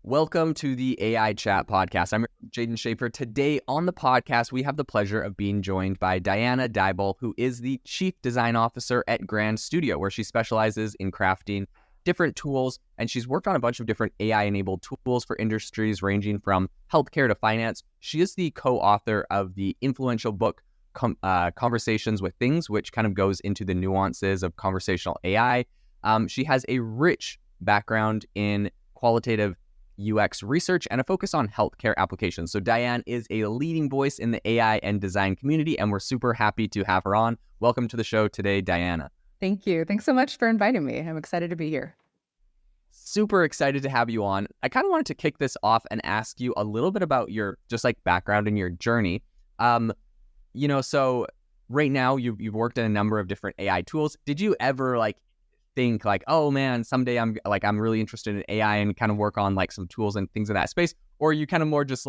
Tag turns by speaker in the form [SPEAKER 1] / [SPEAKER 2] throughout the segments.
[SPEAKER 1] Welcome to the AI Chat Podcast. I'm Jaden Schaefer. Today on the podcast, we have the pleasure of being joined by Diana Deibel, who is the Chief Design Officer at Grand Studio, where she specializes in crafting different tools, and she's worked on a bunch of different AI-enabled tools for industries ranging from healthcare to finance. She is the co-author of the influential book, Conversations with Things, which kind of goes into the nuances of conversational AI. She has a rich background in qualitative UX research and a focus on healthcare applications. So Diane is a leading voice in the AI and design community, and we're super happy to have her on. Welcome to the show today, Diana.
[SPEAKER 2] Thank you. Thanks so much for inviting me. I'm excited to be here.
[SPEAKER 1] Super excited to have you on. I kind of wanted to kick this off and ask you a little bit about your just like background and your journey. So right now you've worked in a number of different AI tools. Did you ever think oh man, someday I'm really interested in AI and kind of work on some tools and things in that space? Or are you kind of more just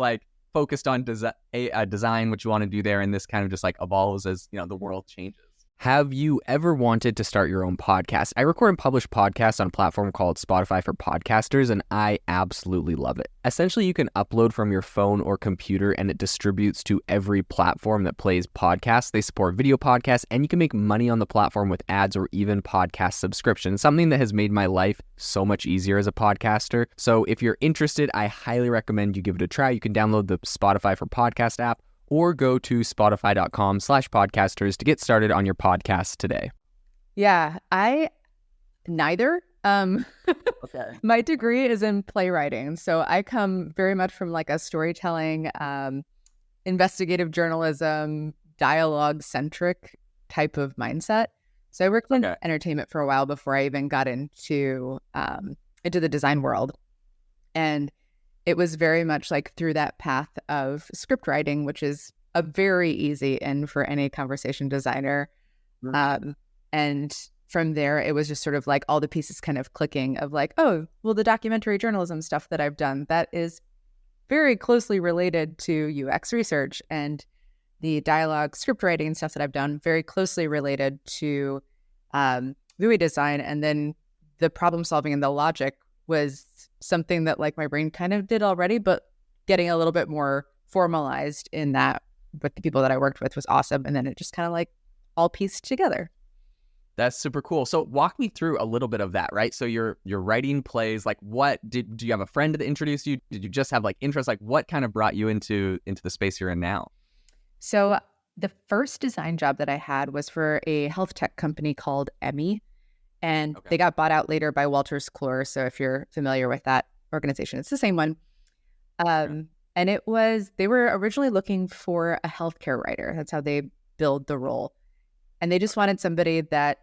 [SPEAKER 1] focused on design, what you want to do there, and this kind of just evolves as the world changes? Have you ever wanted to start your own podcast? I record and publish podcasts on a platform called Spotify for Podcasters, and I absolutely love it. Essentially, you can upload from your phone or computer, and it distributes to every platform that plays podcasts. They support video podcasts, and you can make money on the platform with ads or even podcast subscriptions, something that has made my life so much easier as a podcaster. So if you're interested, I highly recommend you give it a try. You can download the Spotify for Podcast app, or go to spotify.com/podcasters to get started on your podcast today.
[SPEAKER 2] Yeah, neither.
[SPEAKER 1] Okay.
[SPEAKER 2] My degree is in playwriting. So I come very much from a storytelling, investigative journalism, dialogue-centric type of mindset. So I worked in entertainment for a while before I even got into the design world. And it was very much through that path of script writing, which is a very easy in for any conversation designer. And from there, it was just sort of all the pieces kind of clicking of the documentary journalism stuff that I've done, that is very closely related to UX research, and the dialogue script writing stuff that I've done very closely related to GUI design. And then the problem solving and the logic was something that my brain kind of did already, but getting a little bit more formalized in that with the people that I worked with was awesome. And then it just kind of all pieced together.
[SPEAKER 1] That's super cool. So walk me through a little bit of that, right? So you're writing plays. Do you have a friend that introduced you? Did you just have interest? What kind of brought you into the space you're in now?
[SPEAKER 2] So the first design job that I had was for a health tech company called Emmy. And they got bought out later by Wolters Kluwer. So if you're familiar with that organization, it's the same one. And they were originally looking for a healthcare writer. That's how they billed the role. And they just wanted somebody that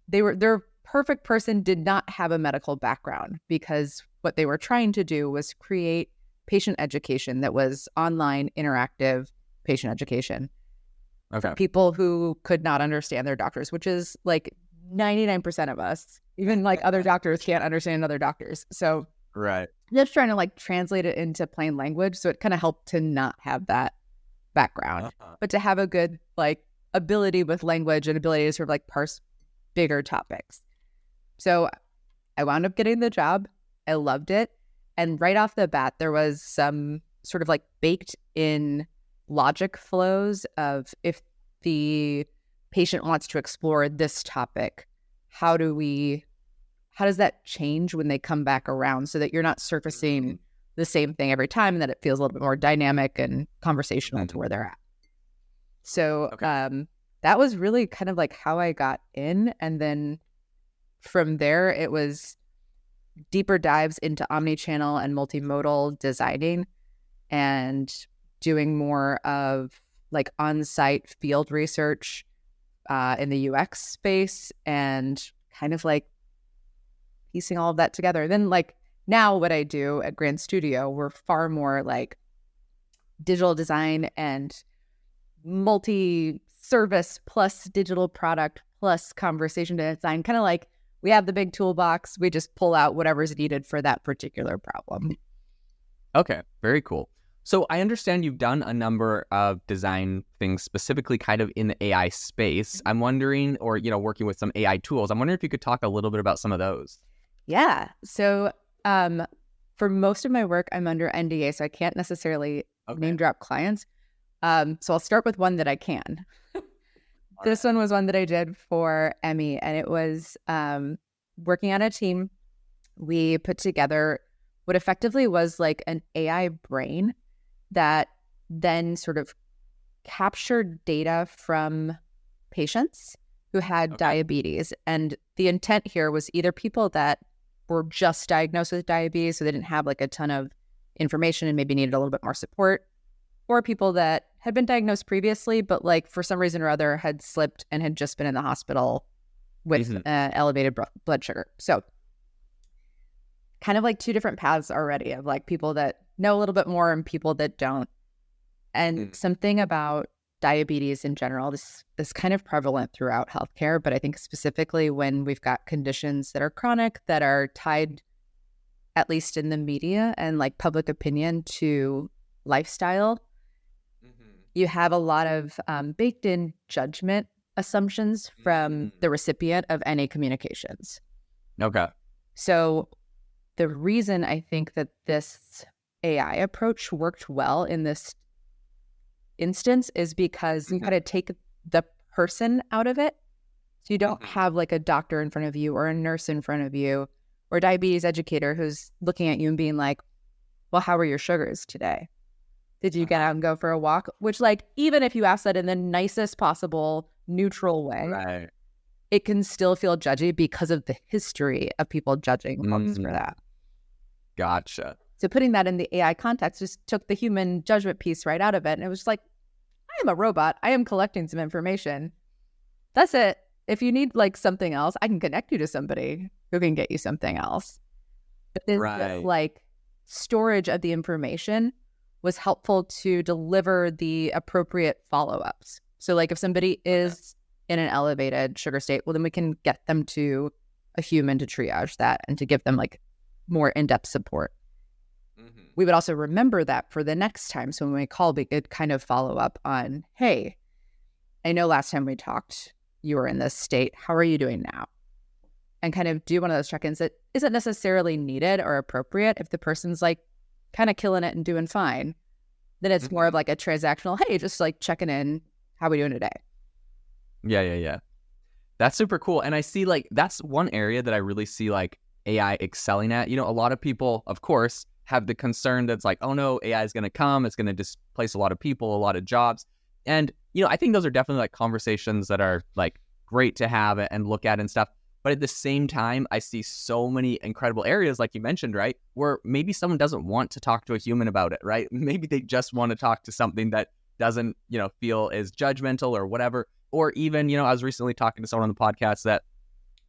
[SPEAKER 2] their perfect person did not have a medical background, because what they were trying to do was create patient education that was online, interactive patient education. For people who could not understand their doctors, which is 99% of us, even other doctors can't understand other doctors. So just trying to translate it into plain language. So it kind of helped to not have that background, but to have a good ability with language and ability to sort of parse bigger topics. So I wound up getting the job. I loved it. And right off the bat, there was some sort of baked in logic flows of, if the patient wants to explore this topic, how does that change when they come back around, so that you're not surfacing the same thing every time, and that it feels a little bit more dynamic and conversational to where they're at. So that was really kind of how I got in. And then from there, it was deeper dives into omnichannel and multimodal designing, and doing more of on-site field research in the UX space, and kind of piecing all of that together. Then now what I do at Grand Studio, we're far more digital design and multi-service plus digital product plus conversation design. Kind of we have the big toolbox. We just pull out whatever's needed for that particular problem.
[SPEAKER 1] Okay, very cool. So I understand you've done a number of design things specifically kind of in the AI space. I'm wondering, or, working with some AI tools, I'm wondering if you could talk a little bit about some of those.
[SPEAKER 2] Yeah. So for most of my work, I'm under NDA, so I can't necessarily name drop clients. So I'll start with one that I can. This one was one that I did for Emmy, and it was working on a team. We put together what effectively was like an AI brain that then sort of captured data from patients who had diabetes. And the intent here was either people that were just diagnosed with diabetes, so they didn't have like a ton of information and maybe needed a little bit more support, or people that had been diagnosed previously, but like for some reason or other had slipped and had just been in the hospital with elevated blood sugar. So kind of like two different paths already of like people that know a little bit more and people that don't. And something about diabetes in general, this kind of prevalent throughout healthcare, but I think specifically when we've got conditions that are chronic, that are tied, at least in the media and like public opinion, to lifestyle, you have a lot of baked in judgment assumptions from the recipient of any communications.
[SPEAKER 1] Okay.
[SPEAKER 2] So the reason I think that this AI approach worked well in this instance is because you got to take the person out of it. So you don't have like a doctor in front of you or a nurse in front of you or a diabetes educator who's looking at you and being like, well, how are your sugars today? Did you get out and go for a walk? Which, like, even if you ask that in the nicest possible neutral way, it can still feel judgy because of the history of people judging folks for that.
[SPEAKER 1] Gotcha.
[SPEAKER 2] So putting that in the AI context just took the human judgment piece right out of it. And it was like, I am a robot. I am collecting some information. That's it. If you need like something else, I can connect you to somebody who can get you something else. But this like storage of the information was helpful to deliver the appropriate follow-ups. So like if somebody is in an elevated sugar state, well, then we can get them to a human to triage that and to give them like more in-depth support. We would also remember that for the next time. So when we call, we could kind of follow up on, hey, I know last time we talked, you were in this state. How are you doing now? And kind of do one of those check-ins that isn't necessarily needed or appropriate. If the person's like kind of killing it and doing fine, then it's more of like a transactional, hey, just like checking in. How are we doing today?
[SPEAKER 1] Yeah. That's super cool. And I see like, that's one area that I really see like AI excelling at. You know, a lot of people, of course, have the concern that's like, oh no, AI is going to come. It's going to displace a lot of people, a lot of jobs. And, you know, I think those are definitely like conversations that are like great to have and look at and stuff. But at the same time, I see so many incredible areas, like you mentioned, right, where maybe someone doesn't want to talk to a human about it, right? Maybe they just want to talk to something that doesn't, you know, feel as judgmental or whatever. Or even, you know, I was recently talking to someone on the podcast that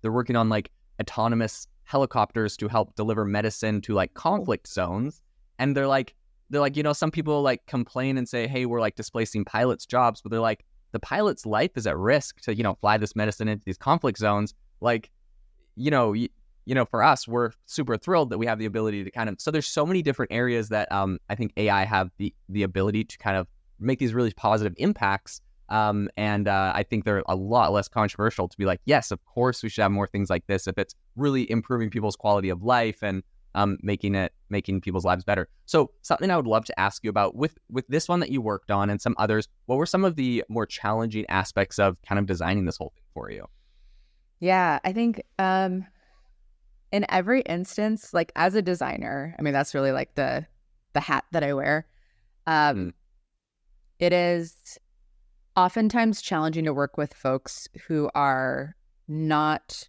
[SPEAKER 1] they're working on like autonomous helicopters to help deliver medicine to like conflict zones. And they're like, you know, some people like complain and say, hey, we're like displacing pilots' jobs, but they're like, the pilot's life is at risk to, you know, fly this medicine into these conflict zones. Like, you know, for us, we're super thrilled that we have the ability to kind of, so there's so many different areas that I think AI have the ability to kind of make these really positive impacts. And I think they're a lot less controversial to be like, yes, of course we should have more things like this if it's really improving people's quality of life and making people's lives better. So something I would love to ask you about with this one that you worked on and some others, what were some of the more challenging aspects of kind of designing this whole thing for you?
[SPEAKER 2] Yeah, I think in every instance, like as a designer, I mean, that's really like the hat that I wear. It is oftentimes challenging to work with folks who are not,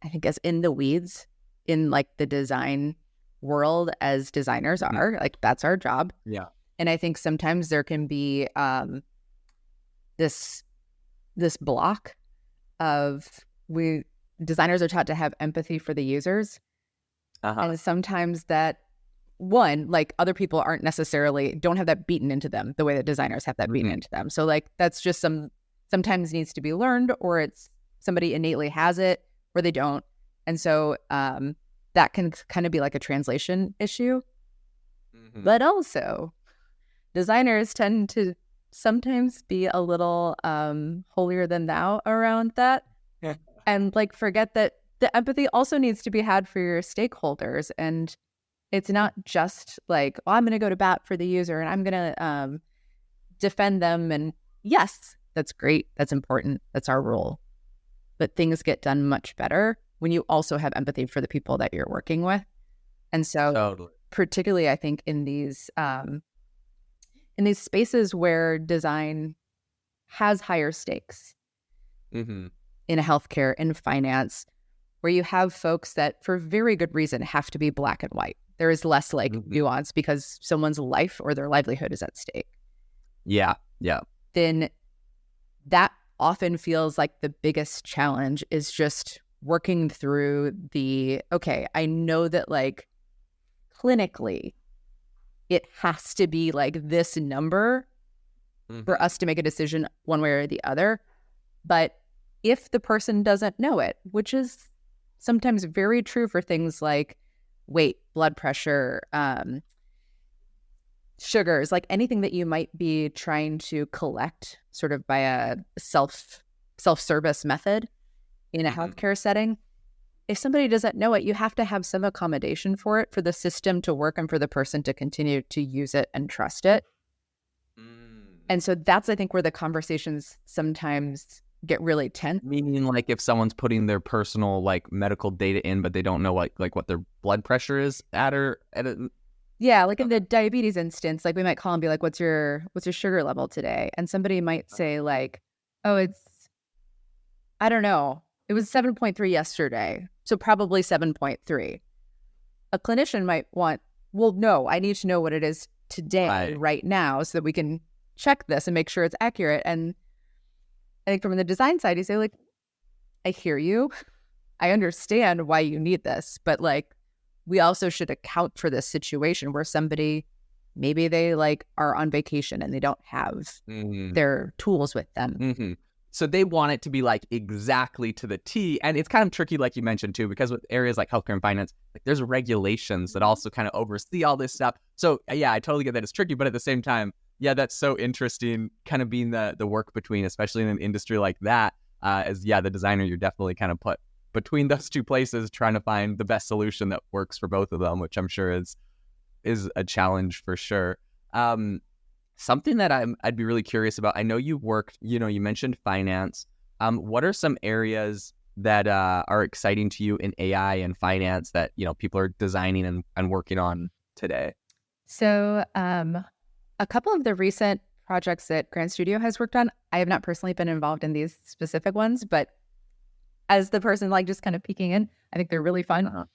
[SPEAKER 2] I think, as in the weeds in like the design world as designers are. Like that's our job.
[SPEAKER 1] Yeah.
[SPEAKER 2] And I think sometimes there can be this block of designers are taught to have empathy for the users. And sometimes that one, like other people don't have that beaten into them the way that designers have that beaten into them. So like that's just sometimes needs to be learned, or it's somebody innately has it or they don't. And so that can kind of be like a translation issue. But also designers tend to sometimes be a little holier than thou around that. And like forget that the empathy also needs to be had for your stakeholders. And It's not just like, oh, I'm going to go to bat for the user and I'm going to defend them. And yes, that's great. That's important. That's our role. But things get done much better when you also have empathy for the people that you're working with. And so
[SPEAKER 1] Totally.
[SPEAKER 2] particularly, I think in these spaces where design has higher stakes,
[SPEAKER 1] Mm-hmm.
[SPEAKER 2] in healthcare, in finance, where you have folks that for very good reason have to be black and white. There is less like nuance because someone's life or their livelihood is at stake.
[SPEAKER 1] Yeah.
[SPEAKER 2] Then that often feels like the biggest challenge is just working through okay, I know that like clinically it has to be like this number for us to make a decision one way or the other. But if the person doesn't know it, which is sometimes very true for things like weight, blood pressure, sugars, like anything that you might be trying to collect sort of by a self-service method in a healthcare setting, if somebody doesn't know it, you have to have some accommodation for it, for the system to work and for the person to continue to use it and trust it. And so that's, I think, where the conversations sometimes get really tense.
[SPEAKER 1] Meaning, like, if someone's putting their personal, like, medical data in, but they don't know, like what their blood pressure is at
[SPEAKER 2] Yeah, like in the diabetes instance, like we might call and be like, what's your sugar level today? And somebody might say like, oh, I don't know. It was 7.3 yesterday, so probably 7.3. A clinician might want, well, no, I need to know what it is today, right now, so that we can check this and make sure it's accurate. And I think from the design side, you say like, I hear you. I understand why you need this, but like, we also should account for this situation where somebody, maybe they like are on vacation and they don't have their tools with them.
[SPEAKER 1] So they want it to be like exactly to the T. And it's kind of tricky, like you mentioned too, because with areas like healthcare and finance, like there's regulations that also kind of oversee all this stuff. So yeah, I totally get that it's tricky, but at the same time, yeah, that's so interesting, kind of being the work between, especially in an industry like that, the designer, you're definitely kind of put between those two places, trying to find the best solution that works for both of them, which I'm sure is a challenge for sure. Something that I'd be really curious about, I know you've worked, you mentioned finance. What are some areas that are exciting to you in AI and finance that, people are designing and working on today?
[SPEAKER 2] So a couple of the recent projects that Grand Studio has worked on, I have not personally been involved in these specific ones, but as the person like just kind of peeking in, I think they're really fun.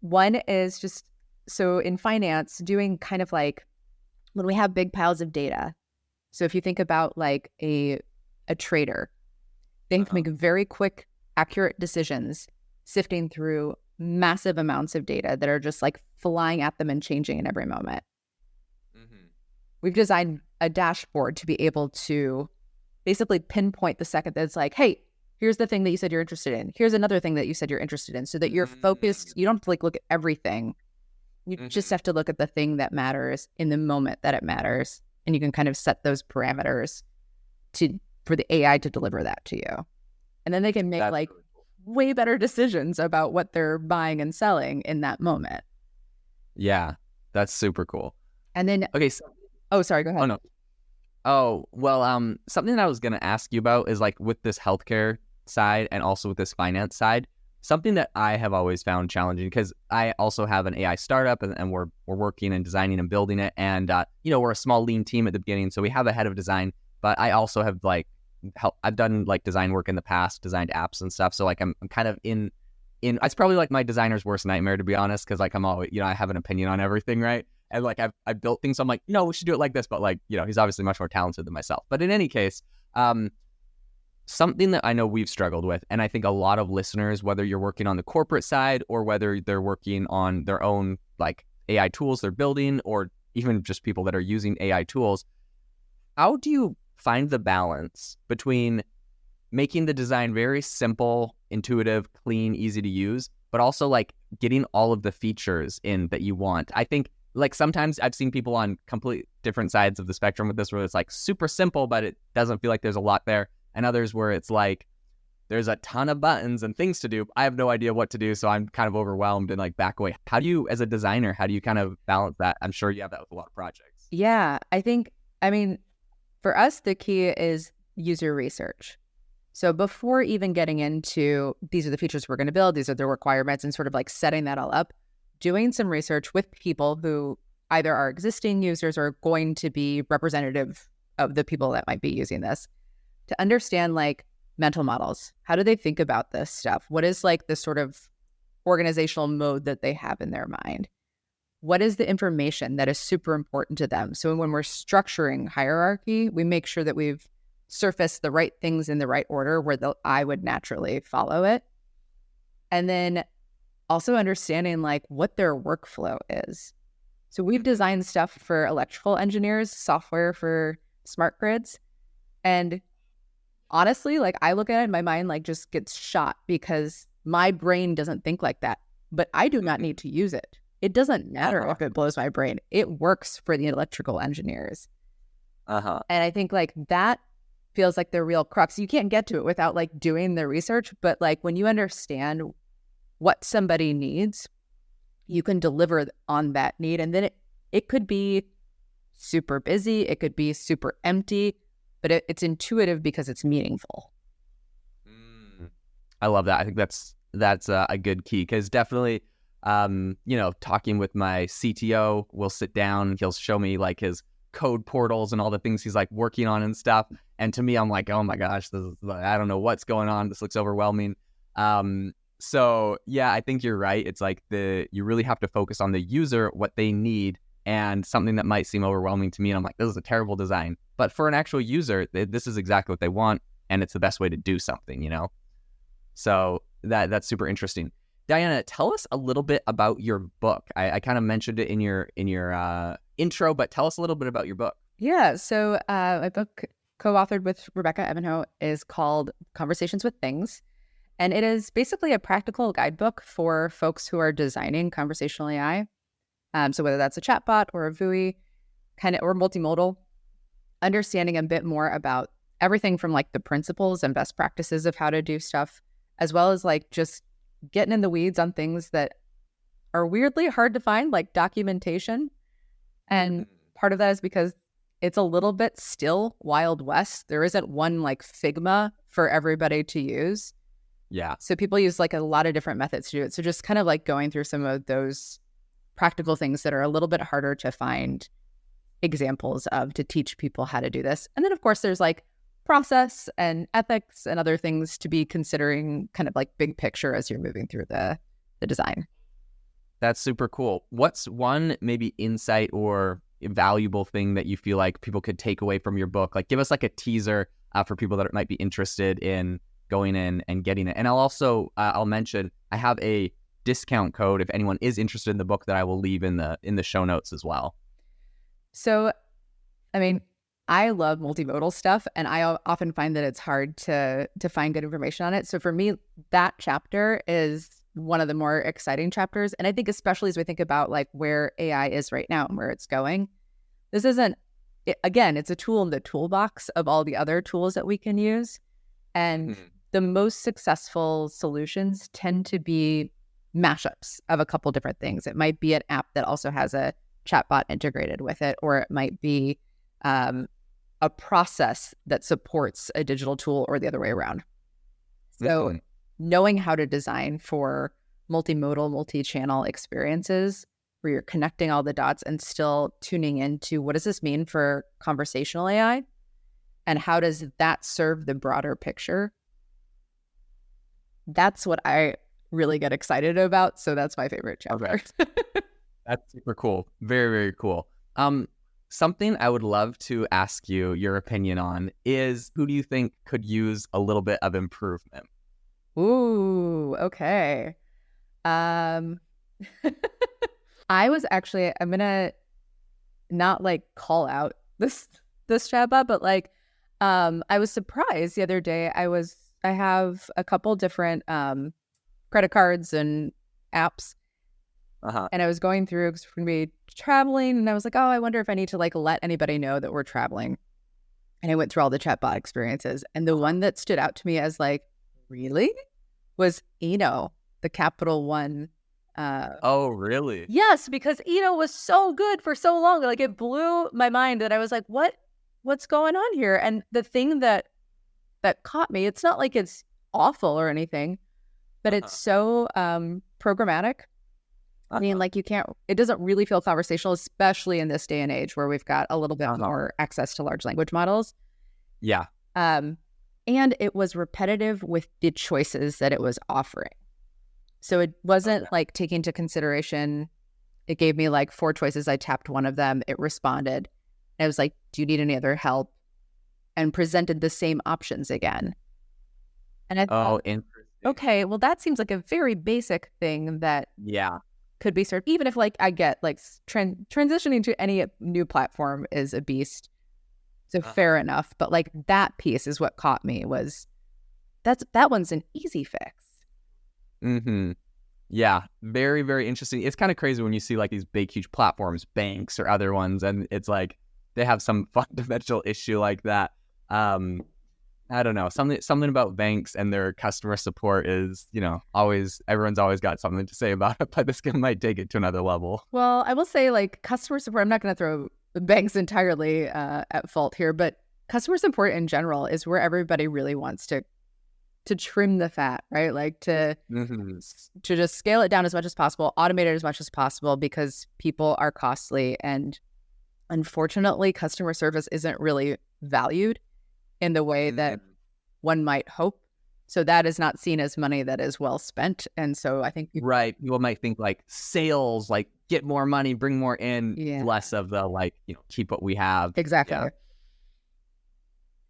[SPEAKER 2] One is just, so in finance, doing kind of like when we have big piles of data. So if you think about like a trader, they have to make very quick, accurate decisions, sifting through massive amounts of data that are just like flying at them and changing in every moment. We've designed a dashboard to be able to basically pinpoint the second that it's like, hey, here's the thing that you said you're interested in. Here's another thing that you said you're interested in, so that you're focused. You don't have to like look at everything. You just have to look at the thing that matters in the moment that it matters. And you can kind of set those parameters for the AI to deliver that to you. And then they can make way better decisions about what they're buying and selling in that moment.
[SPEAKER 1] Yeah, that's super cool.
[SPEAKER 2] And then,
[SPEAKER 1] okay. So,
[SPEAKER 2] oh, sorry, go ahead.
[SPEAKER 1] Oh, no. Oh, well, something that I was going to ask you about is like with this healthcare side and also with this finance side, something that I have always found challenging, because I also have an AI startup and we're working and designing and building it. And, we're a small lean team at the beginning. So we have a head of design, but I also have I've done like design work in the past, designed apps and stuff. So like I'm kind of in, it's probably like my designer's worst nightmare, to be honest. Cause like I'm always, I have an opinion on everything. Right. And like I've built things, so I'm like, no, we should do it like this. But like, he's obviously much more talented than myself. But in any case, something that I know we've struggled with, and I think a lot of listeners, whether you're working on the corporate side or whether they're working on their own like AI tools they're building, or even just people that are using AI tools, how do you find the balance between making the design very simple, intuitive, clean, easy to use, but also like getting all of the features in that you want? I think like sometimes I've seen people on complete different sides of the spectrum with this, where it's like super simple, but it doesn't feel like there's a lot there. And others where it's like there's a ton of buttons and things to do. I have no idea what to do, so I'm kind of overwhelmed and like back away. How do you, as a designer, how do you kind of balance that? I'm sure you have that with a lot of projects.
[SPEAKER 2] Yeah, I mean, for us, the key is user research. So before even getting into these are the features we're going to build, these are the requirements, and sort of like setting that all up, doing some research with people who either are existing users or going to be representative of the people that might be using this, to understand like mental models. How do they think about this stuff? What is like the sort of organizational mode that they have in their mind? What is the information that is super important to them? So when we're structuring hierarchy, we make sure that we've surfaced the right things in the right order where the eye would naturally follow it. And then also understanding like what their workflow is. So we've designed stuff for electrical engineers, software for smart grids. And honestly, like I look at it and my mind like just gets shot because my brain doesn't think like that. But I do not need to use it. It doesn't matter if it blows my brain. It works for the electrical engineers. And I think like that feels like the real crux. You can't get to it without like doing the research. But like when you understand what somebody needs, you can deliver on that need. And then it could be super busy. It could be super empty, but it's intuitive because it's meaningful.
[SPEAKER 1] I love that. I think that's a good key, because definitely, talking with my CTO, we'll sit down, he'll show me like his code portals and all the things he's like working on and stuff. And to me, I'm like, oh my gosh, I don't know what's going on. This looks overwhelming. So yeah, I think you're right. It's like you really have to focus on the user, what they need, and something that might seem overwhelming to me. And I'm like, this is a terrible design. But for an actual user, this is exactly what they want. And it's the best way to do something, So that's super interesting. Diana, tell us a little bit about your book. I kind of mentioned it in your intro, but tell us a little bit about your book.
[SPEAKER 2] Yeah. So my book, co-authored with Rebecca Evanhoe, is called Conversations with Things. And it is basically a practical guidebook for folks who are designing conversational AI. So whether that's a chatbot or a vui, or multimodal, understanding a bit more about everything from like the principles and best practices of how to do stuff, as well as like just getting in the weeds on things that are weirdly hard to find, like documentation. And part of that is because it's a little bit still Wild West. There isn't one like Figma for everybody to use.
[SPEAKER 1] Yeah.
[SPEAKER 2] So people use like a lot of different methods to do it. So just kind of like going through some of those practical things that are a little bit harder to find examples of to teach people how to do this. And then of course there's like process and ethics and other things to be considering, kind of like big picture as you're moving through the design.
[SPEAKER 1] That's super cool. What's one maybe insight or valuable thing that you feel like people could take away from your book? Like give us like a teaser for people that might be interested in going in and getting it. And I'll mention I have a discount code if anyone is interested in the book that I will leave in the show notes as well.
[SPEAKER 2] So, I mean, I love multimodal stuff, and I often find that it's hard to find good information on it. So for me, that chapter is one of the more exciting chapters. And I think especially as we think about like where AI is right now and where it's going, this isn't, again, it's a tool in the toolbox of all the other tools that we can use. And the most successful solutions tend to be mashups of a couple different things. It might be an app that also has a chatbot integrated with it, or it might be a process that supports a digital tool, or the other way around. So knowing how to design for multimodal, multi-channel experiences where you're connecting all the dots and still tuning into what does this mean for conversational AI, and how does that serve the broader picture? That's what I really get excited about. So that's my favorite chapter.
[SPEAKER 1] Okay. That's super cool. Very, very cool. Something I would love to ask you your opinion on is, who do you think could use a little bit of improvement?
[SPEAKER 2] Ooh, okay. I'm gonna not like call out this chatbot, but like I was surprised the other day. I have a couple different credit cards and apps. And I was going through, because we're going to be traveling, and I was like, oh, I wonder if I need to like let anybody know that we're traveling. And I went through all the chatbot experiences, and the one that stood out to me as like really? Was Eno, the Capital One.
[SPEAKER 1] Oh, really?
[SPEAKER 2] Yes, because Eno was so good for so long. Like, it blew my mind that I was like, what's going on here? And the thing that caught me, it's not like it's awful or anything, but it's so programmatic. I mean, like, it doesn't really feel conversational, especially in this day and age where we've got a little bit more access to large language models.
[SPEAKER 1] Yeah.
[SPEAKER 2] And it was repetitive with the choices that it was offering. So it wasn't like taking into consideration, it gave me like 4 choices. I tapped one of them. It responded. I was like, do you need any other help? And presented the same options again. And I thought,
[SPEAKER 1] interesting.
[SPEAKER 2] Okay, well, that seems like a very basic thing that could be served. Even if, like, I get like transitioning to any new platform is a beast. So fair enough. But like, that piece is what caught me, was that one's an easy fix.
[SPEAKER 1] Yeah, very, very interesting. It's kind of crazy when you see like these big, huge platforms, banks or other ones, and it's like they have some fundamental issue like that. I don't know, something about banks and their customer support is, everyone's always got something to say about it, but this might take it to another level.
[SPEAKER 2] Well, I will say, like, customer support, I'm not going to throw banks entirely at fault here, but customer support in general is where everybody really wants to trim the fat, right? Like to just scale it down as much as possible, automate it as much as possible, because people are costly. And unfortunately, customer service isn't really valued in the way that one might hope. So that is not seen as money that is well spent. And so I think
[SPEAKER 1] people might think like sales, like get more money, bring more in, less of the like, keep what we have.
[SPEAKER 2] Exactly.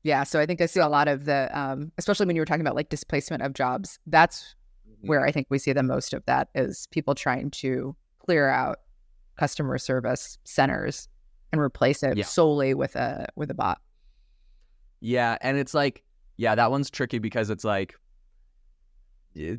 [SPEAKER 2] Yeah, so I think I see a lot of the, especially when you were talking about like displacement of jobs, that's where I think we see the most of that, is people trying to clear out customer service centers and replace it solely with a bot.
[SPEAKER 1] Yeah, and it's like, that one's tricky because it's like,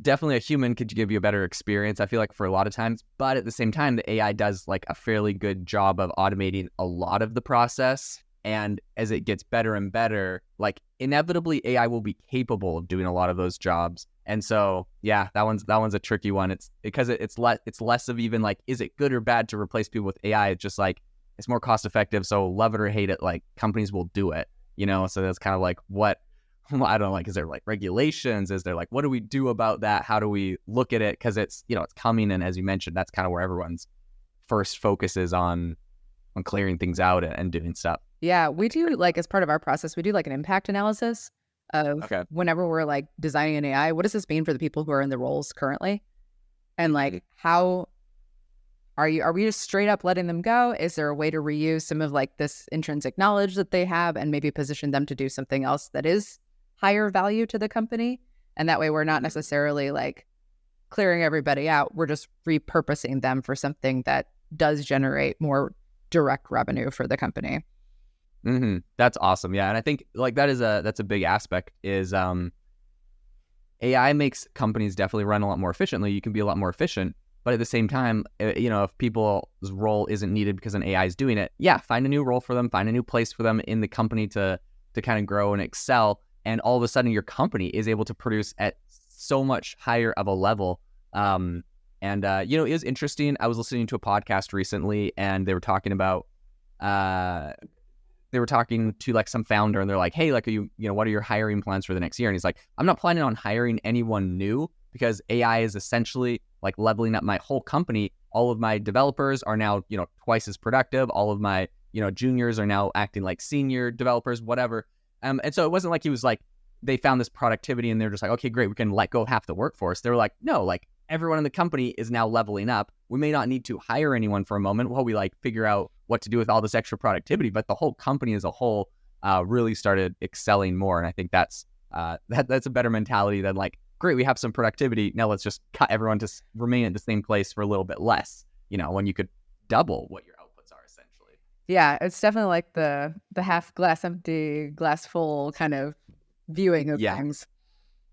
[SPEAKER 1] definitely a human could give you a better experience, I feel like, for a lot of times. But at the same time, the AI does like a fairly good job of automating a lot of the process. And as it gets better and better, like inevitably AI will be capable of doing a lot of those jobs. And so, that one's a tricky one. It's because it's less of even like, is it good or bad to replace people with AI? It's just like, it's more cost effective. So love it or hate it, like companies will do it, So that's kind of like what, I don't know, like, is there like regulations? Is there like, what do we do about that? How do we look at it? Because it's, it's coming. And as you mentioned, that's kind of where everyone's first focus is on clearing things out and doing stuff.
[SPEAKER 2] Yeah, we do, like, as part of our process, we do like an impact analysis of whenever we're like designing an AI, what does this mean for the people who are in the roles currently? And like, how are we just straight up letting them go? Is there a way to reuse some of like this intrinsic knowledge that they have and maybe position them to do something else that is higher value to the company? And that way we're not necessarily like clearing everybody out. We're just repurposing them for something that does generate more direct revenue for the company.
[SPEAKER 1] That's awesome. Yeah. And I think like that's a big aspect is AI makes companies definitely run a lot more efficiently. You can be a lot more efficient, but at the same time, if people's role isn't needed because an AI is doing it, find a new role for them, find a new place for them in the company to kind of grow and excel. And all of a sudden your company is able to produce at so much higher of a level. It was interesting. I was listening to a podcast recently and they were talking about, they were talking to like some founder and they're like, hey, like, what are your hiring plans for the next year? And he's like, I'm not planning on hiring anyone new because AI is essentially like leveling up my whole company. All of my developers are now, twice as productive. All of my, juniors are now acting like senior developers, whatever. And so it wasn't like he was like, they found this productivity and they're just like, okay, great, we can let go half the workforce. They were like, no, like everyone in the company is now leveling up. We may not need to hire anyone for a moment while we like figure out what to do with all this extra productivity, but the whole company as a whole really started excelling more. And I think that's a better mentality than like, great, we have some productivity. Now let's just cut everyone to remain at the same place for a little bit less, when you could double what your outputs are essentially.
[SPEAKER 2] Yeah, it's definitely like the half glass empty, glass full kind of viewing of things.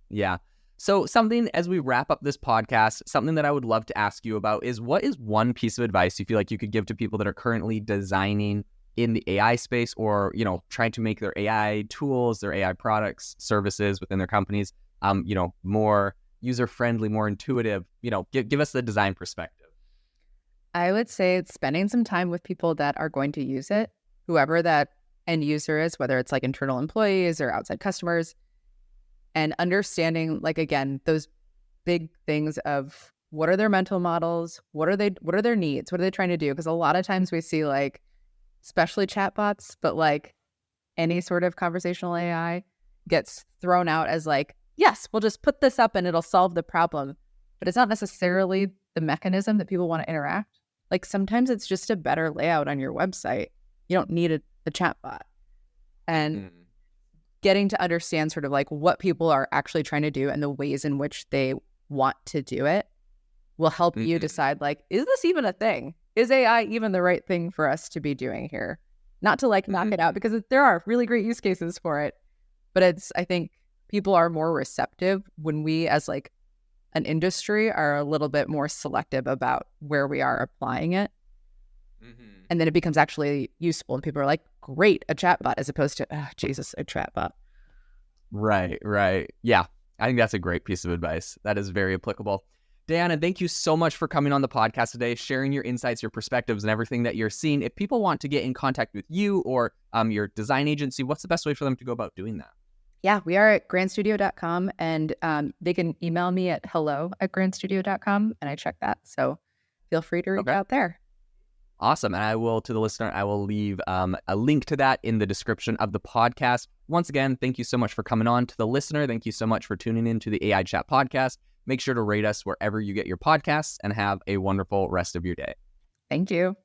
[SPEAKER 1] Yeah. So something, as we wrap up this podcast, something that I would love to ask you about is, what is one piece of advice you feel like you could give to people that are currently designing in the AI space or, trying to make their AI tools, their AI products, services within their companies more user-friendly, more intuitive? Give us the design perspective.
[SPEAKER 2] I would say it's spending some time with people that are going to use it, whoever that end user is, whether it's like internal employees or outside customers, and understanding, like, again, those big things of what are their mental models, what are their needs, what are they trying to do? Because a lot of times we see, like, especially chatbots, but like any sort of conversational AI gets thrown out as like, yes, we'll just put this up and it'll solve the problem. But it's not necessarily the mechanism that people want to interact. Like, sometimes it's just a better layout on your website. You don't need a chatbot. And getting to understand sort of like what people are actually trying to do and the ways in which they want to do it will help you decide, like, is this even a thing? Is AI even the right thing for us to be doing here? Not to like knock it out, because there are really great use cases for it. But I think people are more receptive when we as like an industry are a little bit more selective about where we are applying it. And then it becomes actually useful and people are like, great, a chatbot, as opposed to, oh, Jesus, a chatbot.
[SPEAKER 1] Right. Yeah, I think that's a great piece of advice. That is very applicable. Diana, thank you so much for coming on the podcast today, sharing your insights, your perspectives, and everything that you're seeing. If people want to get in contact with you or your design agency, what's the best way for them to go about doing that?
[SPEAKER 2] Yeah, we are at grandstudio.com, and they can email me at hello@grandstudio.com, and I check that. So feel free to reach out there.
[SPEAKER 1] Awesome. And to the listener, I will leave a link to that in the description of the podcast. Once again, thank you so much for coming on. To the listener, thank you so much for tuning in to the AI Chat podcast. Make sure to rate us wherever you get your podcasts and have a wonderful rest of your day.
[SPEAKER 2] Thank you.